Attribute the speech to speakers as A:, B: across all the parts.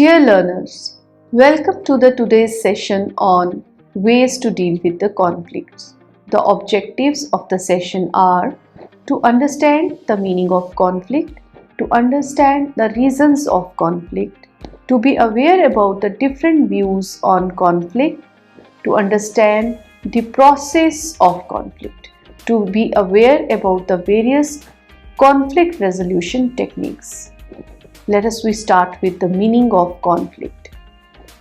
A: Dear learners, welcome to the today's session on ways to deal with the conflicts. The objectives of the session are to understand the meaning of conflict, to understand the reasons of conflict, to be aware about the different views on conflict, to understand the process of conflict, to be aware about the various conflict resolution techniques. Let us start with the meaning of conflict.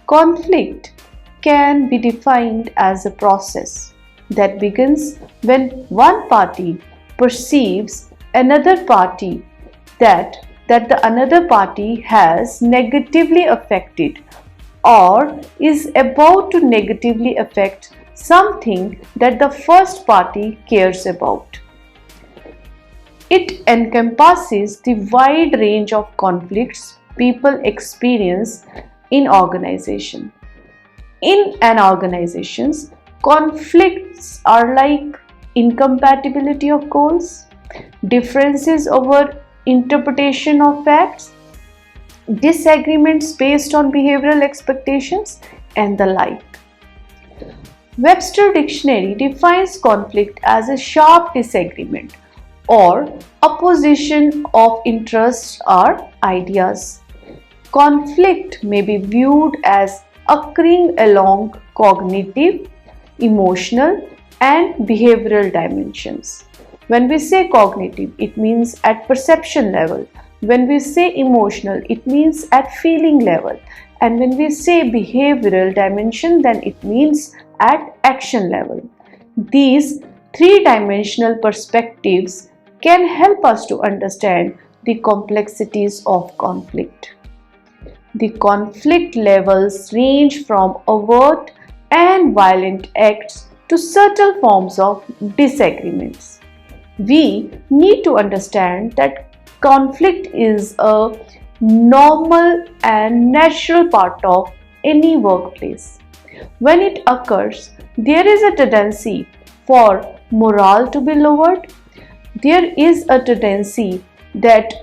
A: Conflict can be defined as a process that begins when one party perceives another party that the another party has negatively affected or is about to negatively affect something that the first party cares about. It encompasses the wide range of conflicts people experience in organization. In an organization, conflicts are like incompatibility of goals, differences over interpretation of facts, disagreements based on behavioral expectations, and the like. Webster Dictionary defines conflict as a sharp disagreement or opposition of interests or ideas. Conflict may be viewed as occurring along cognitive, emotional, and behavioral dimensions. When we say cognitive, it means at perception level. When we say emotional, it means at feeling level. And when we say behavioral dimension, then it means at action level. These three-dimensional perspectives can help us to understand the complexities of conflict. The conflict levels range from overt and violent acts to subtle forms of disagreements. We need to understand that conflict is a normal and natural part of any workplace. When it occurs, there is a tendency for morale to be lowered. There is a tendency that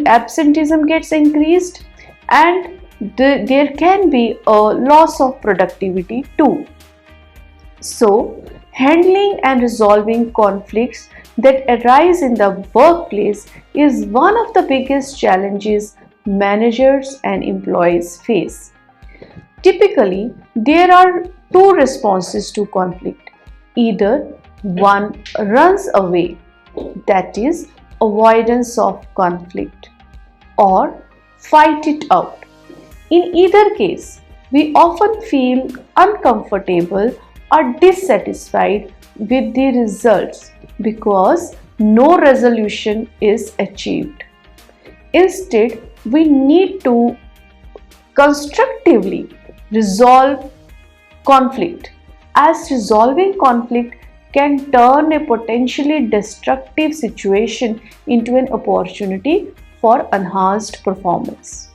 A: absenteeism gets increased, and there can be a loss of productivity too. So, handling and resolving conflicts that arise in the workplace is one of the biggest challenges managers and employees face. Typically, there are two responses to conflict. Either one runs away, that is avoidance of conflict, or fight it out. In either case, we often feel uncomfortable or dissatisfied with the results because no resolution is achieved. Instead, we need to constructively resolve conflict, as resolving conflict can turn a potentially destructive situation into an opportunity for enhanced performance.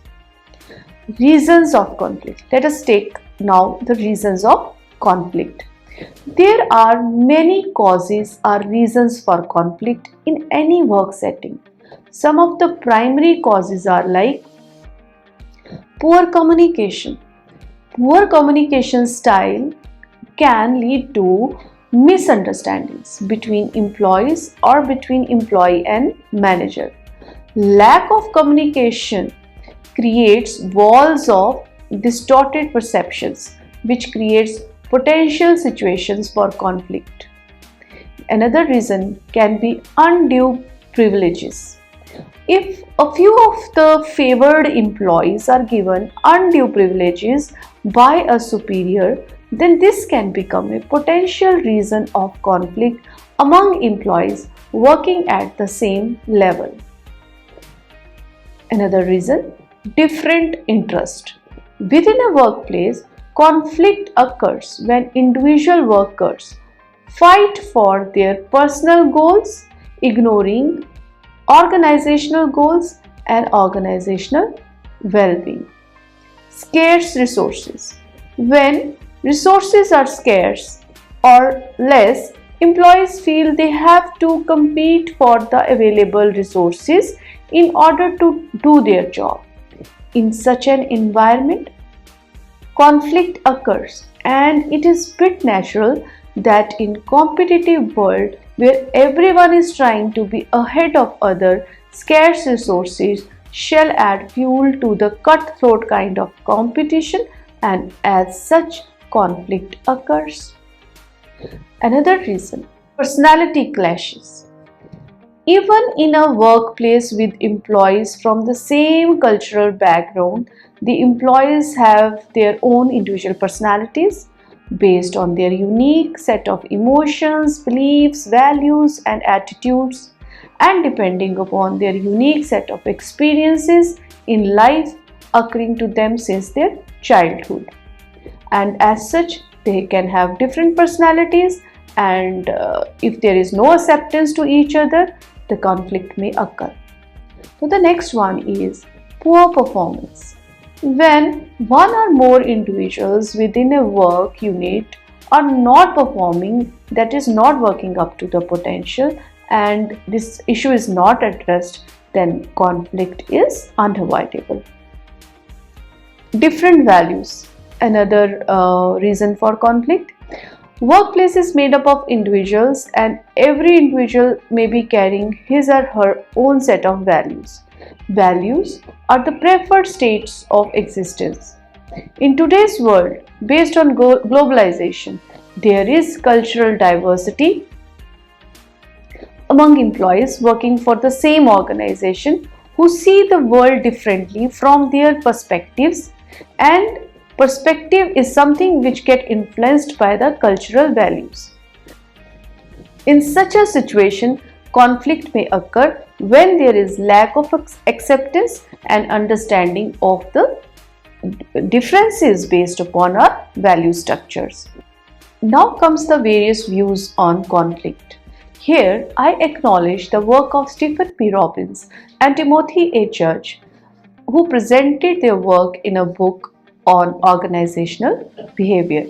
A: Reasons of conflict. Let us take now the reasons of conflict. There are many causes or reasons for conflict in any work setting. Some of the primary causes are like poor communication. Poor communication style can lead to misunderstandings between employees or between employee and manager. Lack of communication creates walls of distorted perceptions, which creates potential situations for conflict. Another reason can be undue privileges. If a few of the favored employees are given undue privileges by a superior, then this can become a potential reason of conflict among employees working at the same level. Another reason, different interest. Within a workplace, conflict occurs when individual workers fight for their personal goals, ignoring organizational goals and organizational well-being. Scarce resources. When resources are scarce or less, employees feel they have to compete for the available resources in order to do their job. In such an environment, conflict occurs, and it is bit natural that in competitive world where everyone is trying to be ahead of other, scarce resources shall add fuel to the cutthroat kind of competition, and as such conflict occurs. Another reason, personality clashes. Even in a workplace with employees from the same cultural background, the employees have their own individual personalities based on their unique set of emotions, beliefs, values, and attitudes, and depending upon their unique set of experiences in life occurring to them since their childhood. And as such, they can have different personalities, and if there is no acceptance to each other, the conflict may occur. So the next one is poor performance. When one or more individuals within a work unit are not performing, that is not working up to the potential, and this issue is not addressed, then conflict is unavoidable. Different values, another reason for conflict. Workplace is made up of individuals, and every individual may be carrying his or her own set of values. Values are the preferred states of existence. In today's world, based on globalization, there is cultural diversity among employees working for the same organization who see the world differently from their perspectives, and perspective is something which get influenced by the cultural values. In such a situation, conflict may occur when there is lack of acceptance and understanding of the differences based upon our value structures. Now comes the various views on conflict. Here I acknowledge the work of Stephen P. Robbins and Timothy A. Judge, who presented their work in a book on organizational behavior.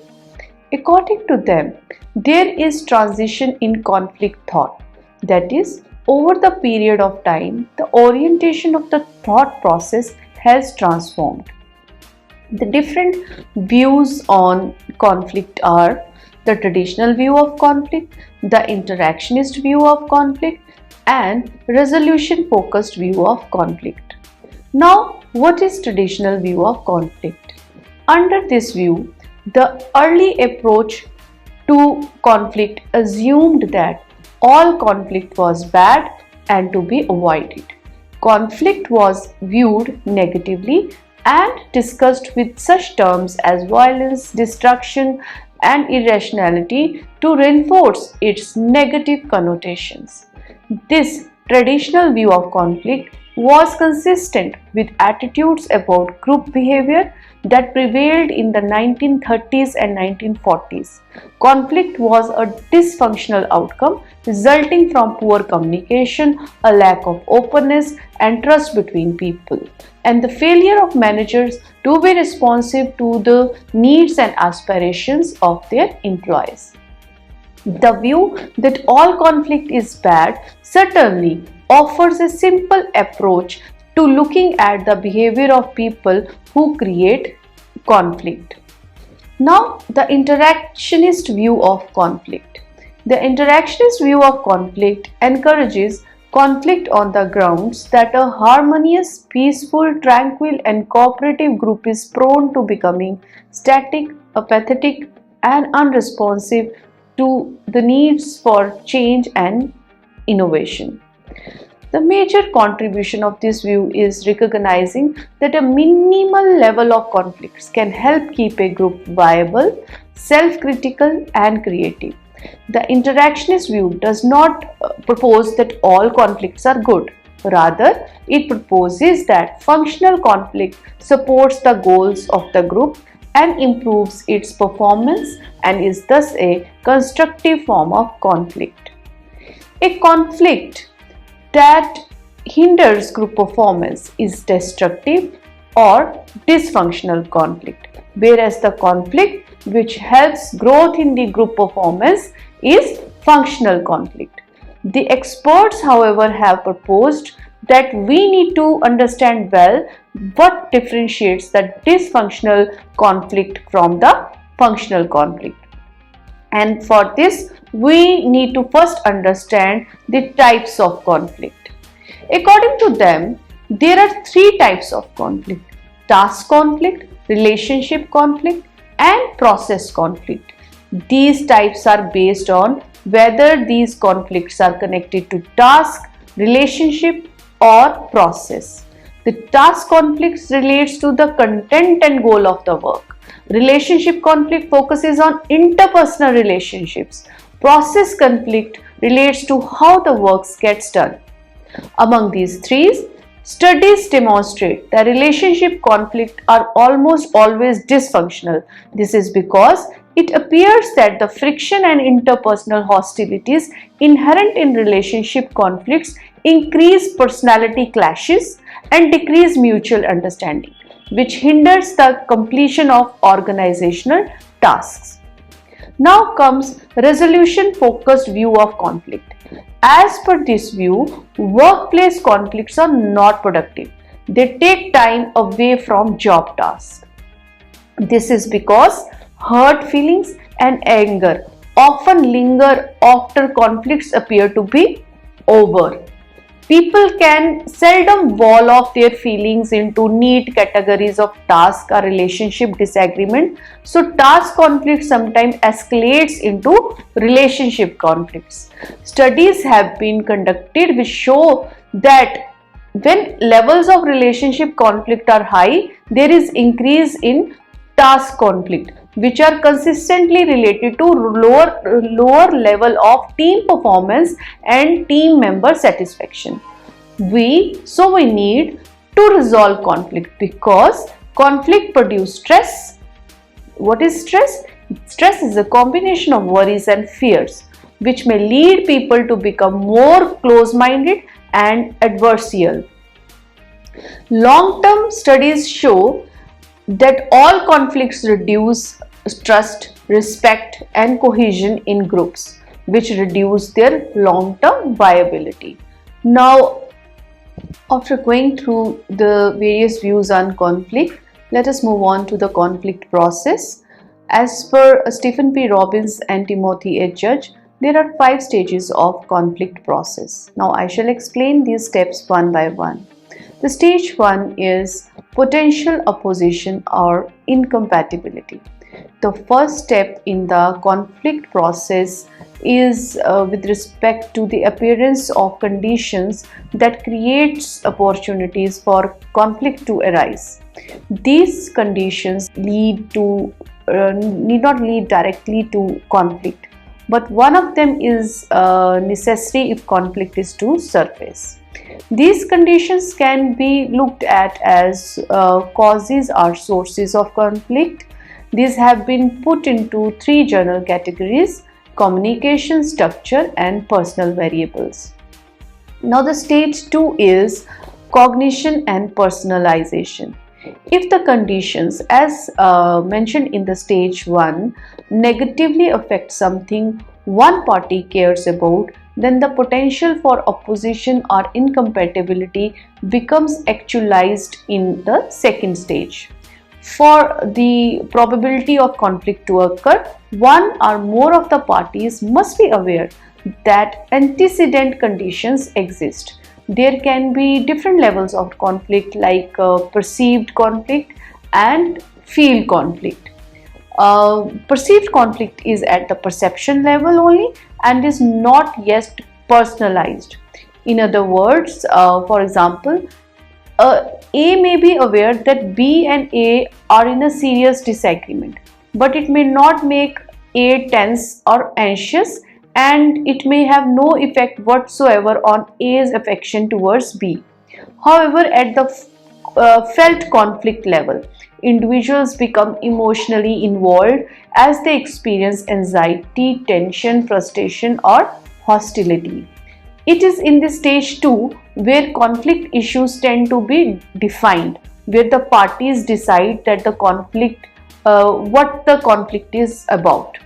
A: According to them, there is transition in conflict thought. That is, over the period of time, the orientation of the thought process has transformed. The different views on conflict are the traditional view of conflict, the interactionist view of conflict, and resolution focused view of conflict. Now, what is traditional view of conflict? Under this view, the early approach to conflict assumed that all conflict was bad and to be avoided. Conflict was viewed negatively and discussed with such terms as violence, destruction, and irrationality to reinforce its negative connotations. This traditional view of conflict was consistent with attitudes about group behavior that prevailed in the 1930s and 1940s. Conflict was a dysfunctional outcome resulting from poor communication, a lack of openness and trust between people, and the failure of managers to be responsive to the needs and aspirations of their employees. The view that all conflict is bad certainly offers a simple approach to looking at the behavior of people who create conflict. Now, the interactionist view of conflict. The interactionist view of conflict encourages conflict on the grounds that a harmonious, peaceful, tranquil, and cooperative group is prone to becoming static, apathetic, and unresponsive to the needs for change and innovation. The major contribution of this view is recognizing that a minimal level of conflicts can help keep a group viable, self-critical, and creative. The interactionist view does not propose that all conflicts are good. Rather, it proposes that functional conflict supports the goals of the group and improves its performance and is thus a constructive form of conflict. A conflict that hinders group performance is destructive or dysfunctional conflict, whereas the conflict which helps growth in the group performance is functional conflict. The experts, however, have proposed that we need to understand well what differentiates the dysfunctional conflict from the functional conflict. And for this, we need to first understand the types of conflict. According to them, there are three types of conflict: task conflict, relationship conflict, and process conflict. These types are based on whether these conflicts are connected to task, relationship, or process. The task conflicts relates to the content and goal of the work. Relationship conflict focuses on interpersonal relationships. Process conflict relates to how the work gets done. Among these three, studies demonstrate that relationship conflicts are almost always dysfunctional. This is because it appears that the friction and interpersonal hostilities inherent in relationship conflicts increase personality clashes and decrease mutual understanding, which hinders the completion of organizational tasks. Now comes resolution focused view of conflict. As per this view, workplace conflicts are not productive. They take time away from job tasks. This is because hurt feelings and anger often linger after conflicts appear to be over. People can seldom wall off their feelings into neat categories of task or relationship disagreement. So task conflict sometimes escalates into relationship conflicts. Studies have been conducted which show that when levels of relationship conflict are high, there is increase in task conflict, which are consistently related to lower level of team performance and team member satisfaction. We need to resolve conflict because conflict produces stress. What is stress? Stress is a combination of worries and fears which may lead people to become more close-minded and adversarial. Long-term studies show that all conflicts reduce trust, respect, and cohesion in groups, which reduce their long-term viability. Now, after going through the various views on conflict, let us move on to the conflict process. As per Stephen P. Robbins and Timothy H. Judge, there are 5 stages of conflict process. Now, I shall explain these steps one by one. The stage 1 is potential opposition or incompatibility. The first step in the conflict process is with respect to the appearance of conditions that creates opportunities for conflict to arise. These conditions need not lead directly to conflict, but one of them is necessary if conflict is to surface. These conditions can be looked at as causes or sources of conflict. These have been put into 3 general categories: communication, structure, and personal variables. Now the stage 2 is cognition and personalization. If the conditions as mentioned in the stage 1 negatively affect something one party cares about, then the potential for opposition or incompatibility becomes actualized in the second stage. For the probability of conflict to occur, one or more of the parties must be aware that antecedent conditions exist. There can be different levels of conflict like perceived conflict and field conflict. Perceived conflict is at the perception level only and is not yet personalized. In other words, for example, A may be aware that B and A are in a serious disagreement, but it may not make A tense or anxious, and it may have no effect whatsoever on A's affection towards B. However, at the felt conflict level, individuals become emotionally involved as they experience anxiety, tension, frustration, or hostility. It is in the stage 2 where conflict issues tend to be defined, where the parties decide that the conflict, what the conflict is about.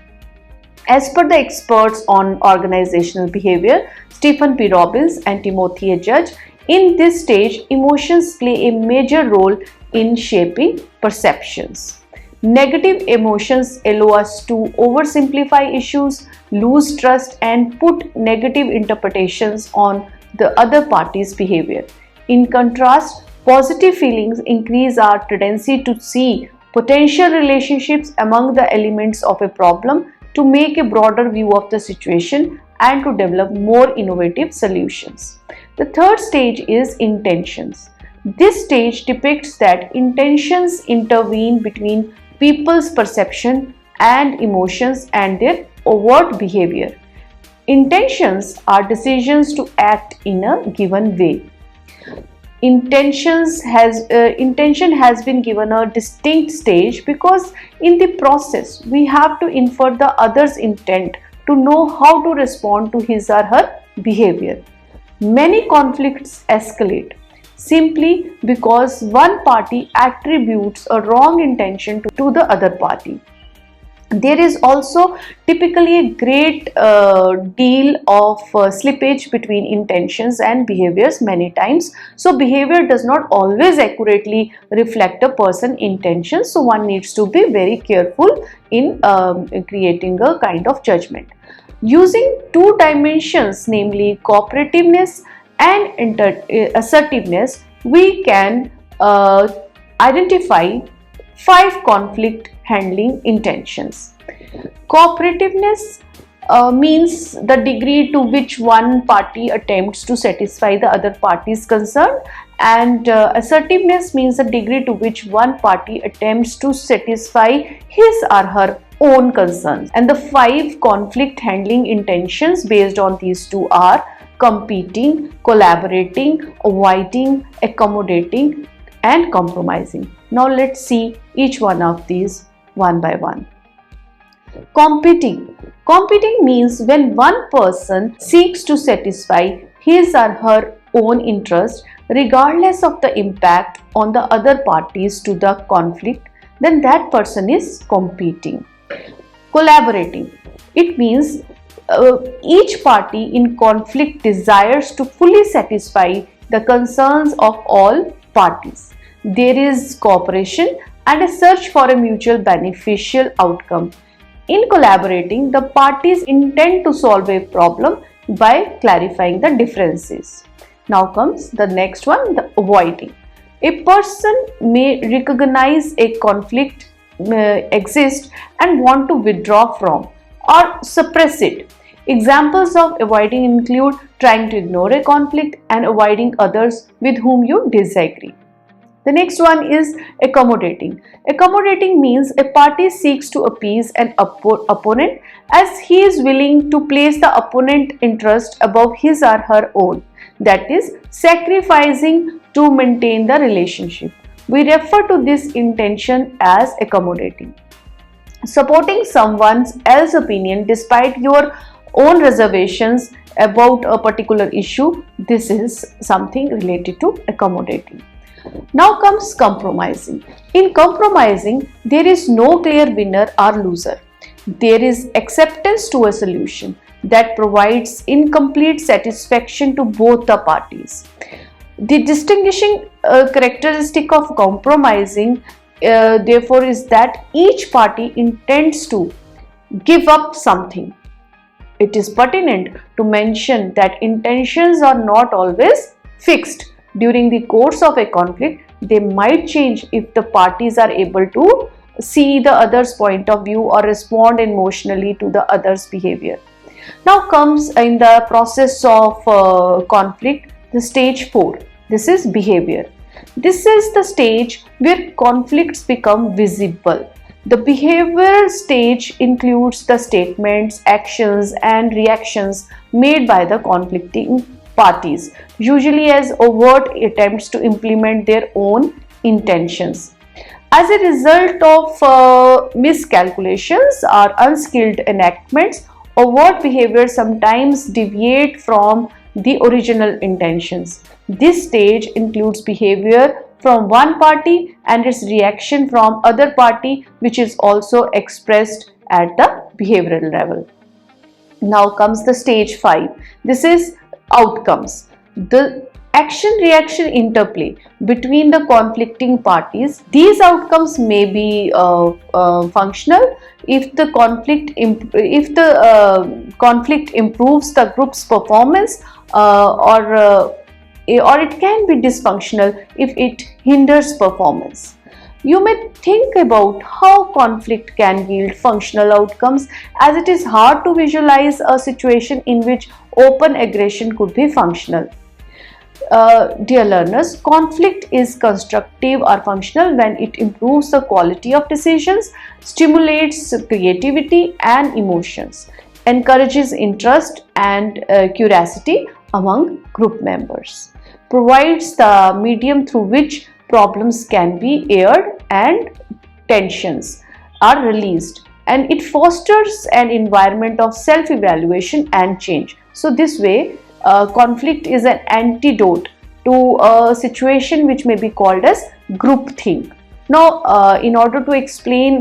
A: As per the experts on organizational behavior, Stephen P. Robbins and Timothy A. Judge, In this stage, emotions play a major role in shaping perceptions. Negative emotions allow us to oversimplify issues, lose trust, and put negative interpretations on the other party's behavior. In contrast, positive feelings increase our tendency to see potential relationships among the elements of a problem, to make a broader view of the situation, and to develop more innovative solutions. The third stage is intentions. This stage depicts that intentions intervene between people's perception and emotions and their overt behavior. Intentions are decisions to act in a given way. Intention has been given a distinct stage because in the process we have to infer the other's intent to know how to respond to his or her behavior. Many conflicts escalate simply because one party attributes a wrong intention to the other party. There is also typically a great deal of slippage between intentions and behaviors many times. So behavior does not always accurately reflect a person's intentions. So one needs to be very careful in creating a kind of judgment. Using two dimensions, namely cooperativeness and assertiveness, we can identify 5 conflict handling intentions. Cooperativeness means the degree to which one party attempts to satisfy the other party's concern, and assertiveness means the degree to which one party attempts to satisfy his or her own concerns. And the 5 conflict handling intentions based on these two are competing, collaborating, avoiding, accommodating, and compromising. Now let's see each one of these one by one. Competing. Competing means when one person seeks to satisfy his or her own interest regardless of the impact on the other parties to the conflict, then that person is competing. Collaborating. It means each party in conflict desires to fully satisfy the concerns of all parties. There is cooperation and a search for a mutual beneficial outcome. In collaborating, the parties intend to solve a problem by clarifying the differences. Now comes the next one, the avoiding. A person may recognize a conflict exists and want to withdraw from or suppress it. Examples of avoiding include trying to ignore a conflict and avoiding others with whom you disagree. The next one is accommodating. Accommodating means a party seeks to appease an opponent as he is willing to place the opponent interest above his or her own, that is, sacrificing to maintain the relationship. We refer to this intention as accommodating. Supporting someone else's opinion despite your own reservations about a particular issue, this is something related to accommodating. Now comes compromising. In compromising, there is no clear winner or loser. There is acceptance to a solution that provides incomplete satisfaction to both the parties. The distinguishing characteristic of compromising, therefore, is that each party intends to give up something. It is pertinent to mention that intentions are not always fixed. During the course of a conflict, they might change if the parties are able to see the other's point of view or respond emotionally to the other's behavior. Now comes in the process of conflict, the stage 4. This is behavior. This is the stage where conflicts become visible. The behavior stage includes the statements, actions, and reactions made by the conflicting parties, usually as overt attempts to implement their own intentions. As a result of miscalculations or unskilled enactments, overt behavior sometimes deviate from the original intentions. This stage includes behavior from one party and its reaction from other party, which is also expressed at the behavioral level. Now comes the stage 5. This is outcomes. The Action reaction interplay between the conflicting parties. These outcomes may be functional if the conflict improves the group's performance, or it can be dysfunctional if it hinders performance. You may think about how conflict can yield functional outcomes, as it is hard to visualize a situation in which open aggression could be functional. Dear learners, conflict is constructive or functional when it improves the quality of decisions, stimulates creativity and emotions, encourages interest and curiosity among group members, provides the medium through which problems can be aired and tensions are released, and it fosters an environment of self-evaluation and change. So this way, conflict is an antidote to a situation which may be called as groupthink. Now, in order to explain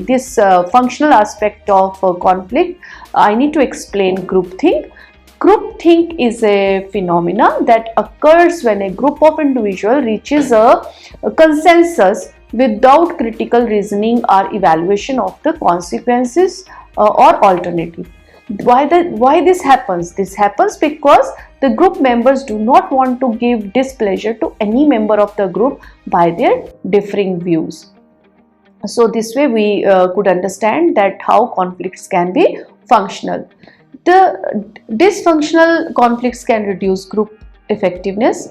A: this functional aspect of conflict, I need to explain groupthink. Groupthink is a phenomena that occurs when a group of individuals reaches a consensus without critical reasoning or evaluation of the consequences or alternative. Why this happens? This happens because the group members do not want to give displeasure to any member of the group by their differing views. So this way we could understand that how conflicts can be functional. The dysfunctional conflicts can reduce group effectiveness.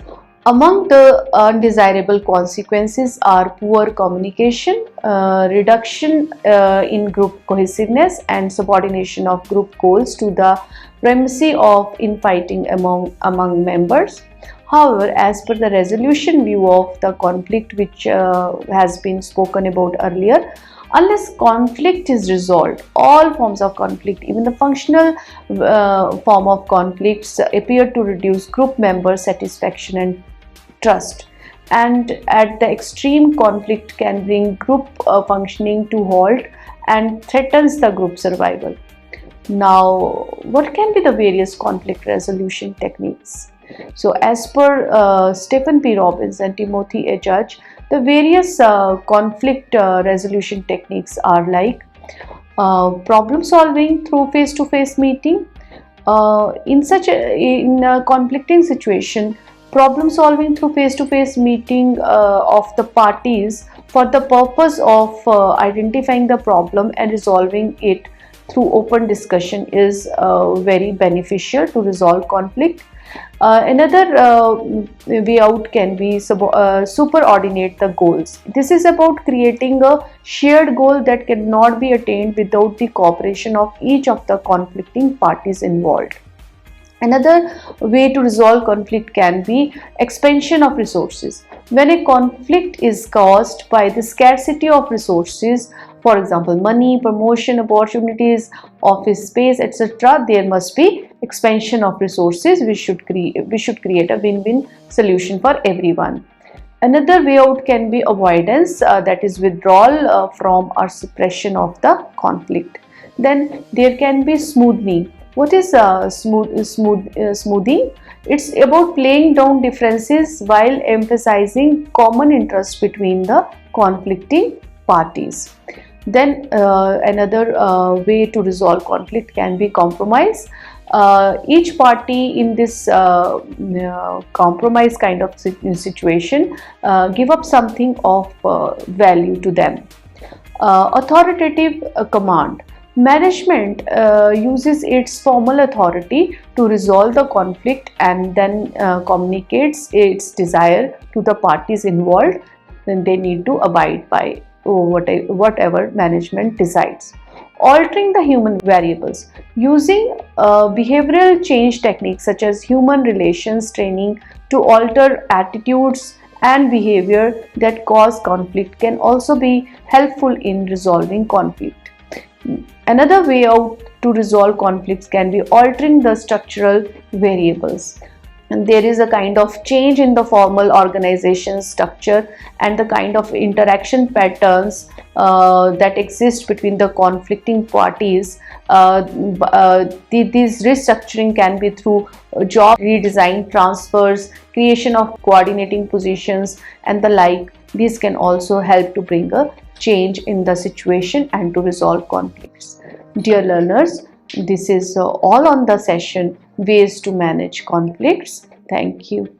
A: Among the undesirable consequences are poor communication, reduction in group cohesiveness, and subordination of group goals to the primacy of infighting among members. However, as per the resolution view of the conflict, which has been spoken about earlier, unless conflict is resolved, all forms of conflict, even the functional form of conflicts, appear to reduce group member satisfaction and trust, and at the extreme, conflict can bring group functioning to halt and threatens the group survival. Now, what can be the various conflict resolution techniques? So, as per Stephen P. Robbins and Timothy A. Judge, the various conflict resolution techniques are like problem solving through face-to-face meeting. In a conflicting situation, problem solving through face-to-face meeting of the parties for the purpose of identifying the problem and resolving it through open discussion is very beneficial to resolve conflict. Another way out can be superordinate the goals. This is about creating a shared goal that cannot be attained without the cooperation of each of the conflicting parties involved. Another way to resolve conflict can be expansion of resources. When a conflict is caused by the scarcity of resources, for example, money, promotion, opportunities, office space, etc., there must be expansion of resources. We should create a win-win solution for everyone. Another way out can be avoidance, that is withdrawal from or suppression of the conflict. Then there can be smoothing. What is smoothing? It's about playing down differences while emphasizing common interest between the conflicting parties. Then another way to resolve conflict can be compromise. Each party in this compromise kind of situation give up something of value to them. Authoritative command. Management uses its formal authority to resolve the conflict and then communicates its desire to the parties involved. Then they need to abide by whatever management decides. Altering the human variables. Using behavioral change techniques such as human relations training to alter attitudes and behavior that cause conflict can also be helpful in resolving conflict. Another way out to resolve conflicts can be altering the structural variables. and there is a kind of change in the formal organization structure and the kind of interaction patterns that exist between the conflicting parties. This restructuring can be through job redesign, transfers, creation of coordinating positions, and the like. These can also help to bring a change in the situation and to resolve conflicts. Dear learners, this is all on the session ways to manage conflicts. Thank you.